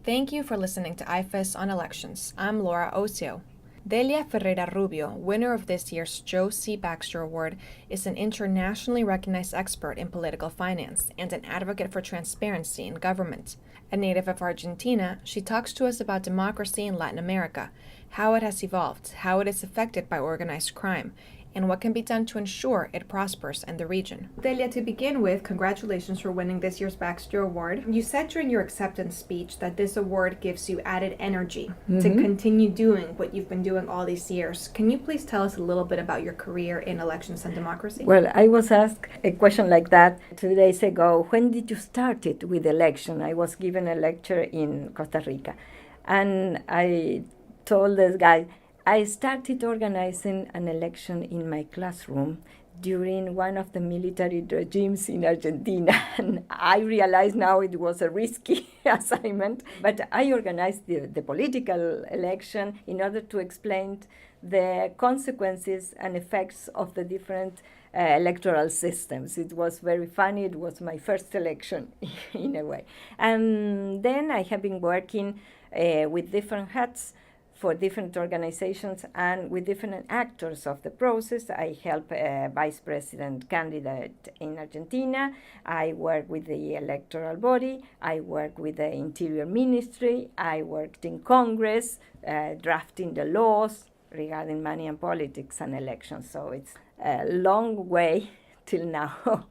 Thank you for listening to IFES on Elections. I'm Laura Ocio. Delia Ferreira Rubio, winner of this year's Joe C. Baxter Award, is an internationally recognized expert in political finance and an advocate for transparency in government. A native of Argentina, she talks to us about democracy in Latin America, how it has evolved, how it is affected by organized crime, and what can be done to ensure it prospers in the region. Delia, to begin with, congratulations for winning this year's Baxter Award. You said during your acceptance speech that this award gives you added energy to continue doing what you've been doing all these years. Can you please tell us a little bit about your career in elections and democracy? Well, I was asked a question like that 2 days ago. When did you start it with election? I was given a lecture in Costa Rica, and I told this guy, I started organizing an election in my classroom during one of the military regimes in Argentina. And I realize now it was a risky assignment, but I organized the political election in order to explain the consequences and effects of the different electoral systems. It was very funny. It was my first election in a way. And then I have been working with different hats for different organizations and with different actors of the process. I help a vice president candidate in Argentina. I work with the electoral body. I work with the Interior Ministry. I worked in Congress, drafting the laws regarding money and politics and elections. So it's a long way till now.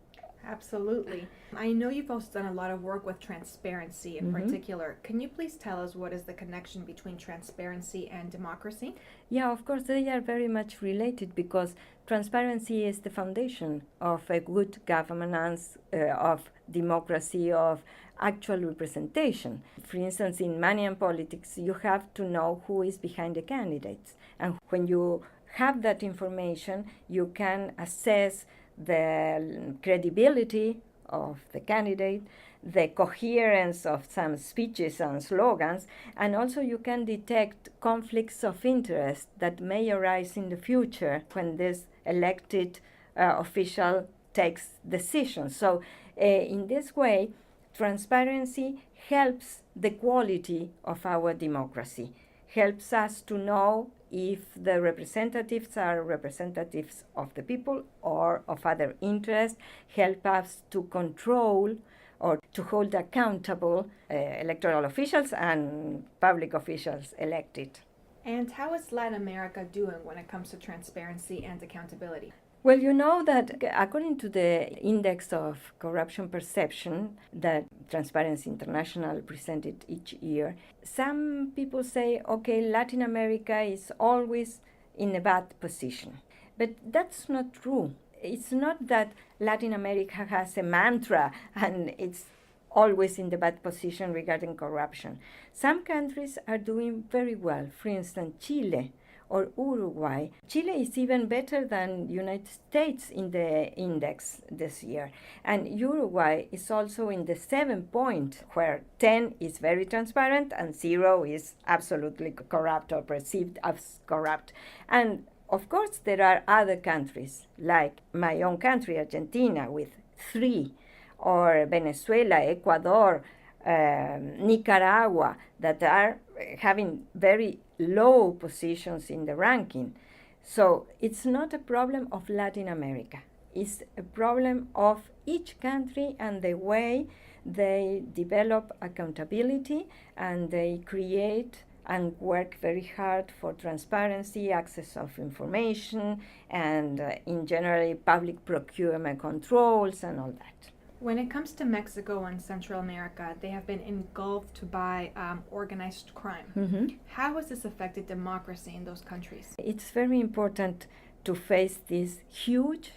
Absolutely. I know you've also done a lot of work with transparency in particular. Can you please tell us what is the connection between transparency and democracy? Yeah, of course, they are very much related because transparency is the foundation of a good governance, of democracy, of actual representation. For instance, in money and politics, you have to know who is behind the candidates. And when you have that information, you can assess the credibility of the candidate, the coherence of some speeches and slogans, and also you can detect conflicts of interest that may arise in the future when this elected official takes decisions. So in this way, transparency helps the quality of our democracy, helps us to know if the representatives are representatives of the people or of other interests, help us to control or to hold accountable electoral officials and public officials elected. And how is Latin America doing when it comes to transparency and accountability? Well, you know that according to the Index of Corruption Perception that Transparency International presented each year, some people say, okay, Latin America is always in a bad position. But that's not true. It's not that Latin America has a mantra and it's always in the bad position regarding corruption. Some countries are doing very well. For instance, Chile or Uruguay. Chile is even better than United States in the index this year. And Uruguay is also in the 7 point, where 10 is very transparent and 0 is absolutely corrupt or perceived as corrupt. And of course, there are other countries, like my own country, Argentina, with 3, or Venezuela, Ecuador, Nicaragua, that are having very low positions in the ranking. So it's not a problem of Latin America. It's a problem of each country and the way they develop accountability and they create and work very hard for transparency, access of information, and in general public procurement controls and all that. When it comes to Mexico and Central America, they have been engulfed by organized crime. How has this affected democracy in those countries? It's very important to face this huge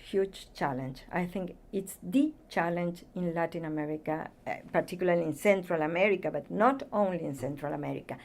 challenge. I think it's the challenge in Latin America, particularly in Central America, but not only in Central America.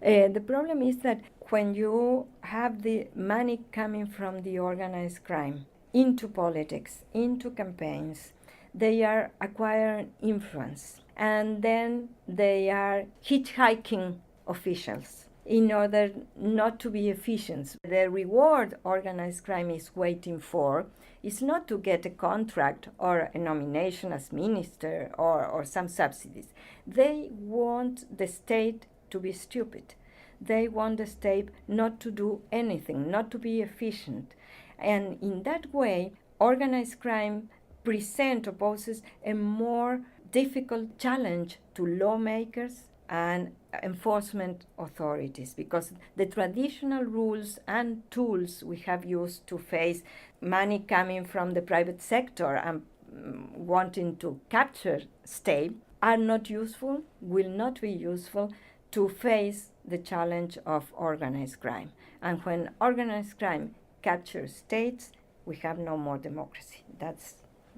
The problem is that when you have the money coming from the organized crime into politics, into campaigns, they are acquiring influence, and then they are hitchhiking officials in order not to be efficient. The reward organized crime is waiting for is not to get a contract or a nomination as minister or some subsidies. They want the state to be stupid. They want the state not to do anything, not to be efficient. And in that way, organized crime presents or poses a more difficult challenge to lawmakers and enforcement authorities, because the traditional rules and tools we have used to face money coming from the private sector and wanting to capture state are not useful, will not be useful to face the challenge of organized crime. And when organized crime captures states, we have no more democracy. That's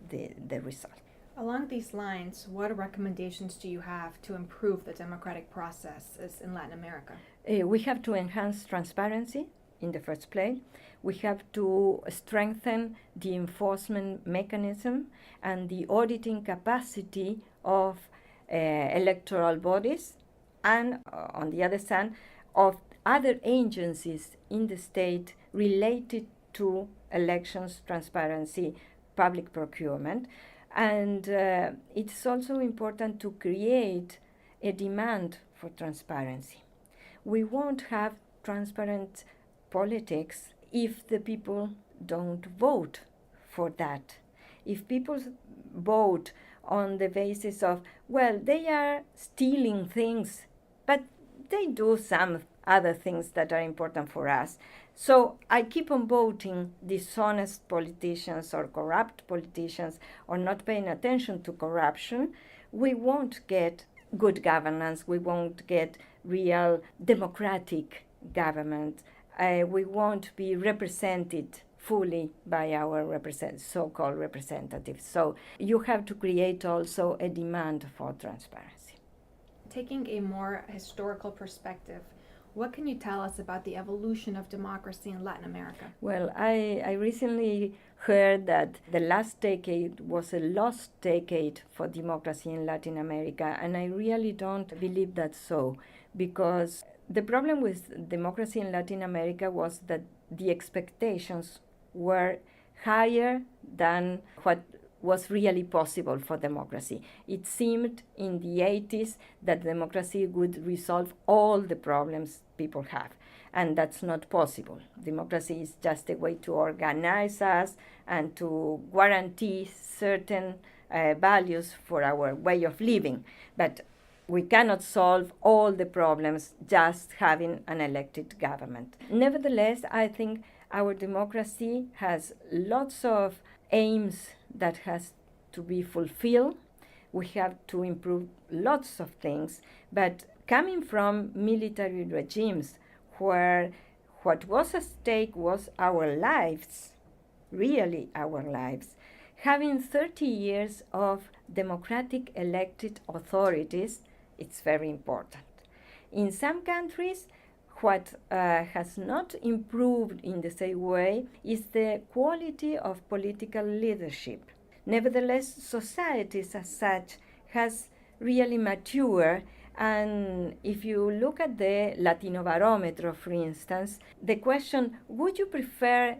the result. Along these lines, what recommendations do you have to improve the democratic processes in Latin America? We have to enhance transparency in the first place. We have to strengthen the enforcement mechanism and the auditing capacity of electoral bodies, and on the other side, of other agencies in the state related to elections, transparency, public procurement. And it's also important to create a demand for transparency. We won't have transparent politics if the people don't vote for that. If people vote on the basis of, well, they are stealing things, but they do some other things that are important for us. So I keep on voting dishonest politicians or corrupt politicians or not paying attention to corruption. We won't get good governance. We won't get real democratic government. We won't be represented fully by our so-called representatives. So you have to create also a demand for transparency. Taking a more historical perspective, what can you tell us about the evolution of democracy in Latin America? Well, I recently heard that the last decade was a lost decade for democracy in Latin America, and I really don't believe that's so, because the problem with democracy in Latin America was that the expectations were higher than what was really possible for democracy. It seemed in the 80s that democracy would resolve all the problems people have, and that's not possible. Democracy is just a way to organize us and to guarantee certain values for our way of living, but we cannot solve all the problems just having an elected government. Nevertheless, I think our democracy has lots of aims that has to be fulfilled. We have to improve lots of things, but coming from military regimes where what was at stake was our lives, really our lives, having 30 years of democratic elected authorities, it's very important. In some countries, what has not improved in the same way is the quality of political leadership. Nevertheless, societies as such has really matured, and if you look at the Latino Barometer, for instance, the question, would you prefer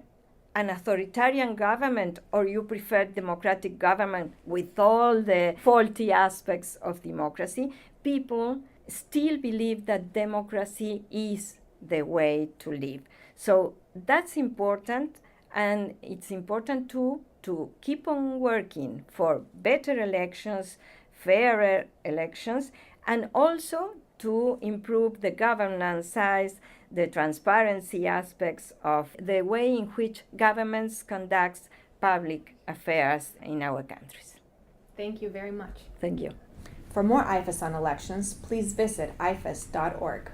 an authoritarian government or you prefer democratic government with all the faulty aspects of democracy, people still believe that democracy is the way to live. So that's important, and it's important too to keep on working for better elections, fairer elections, and also to improve the governance size, the transparency aspects of the way in which governments conduct public affairs in our countries. Thank you very much. Thank you. For more IFES on elections, please visit ifes.org.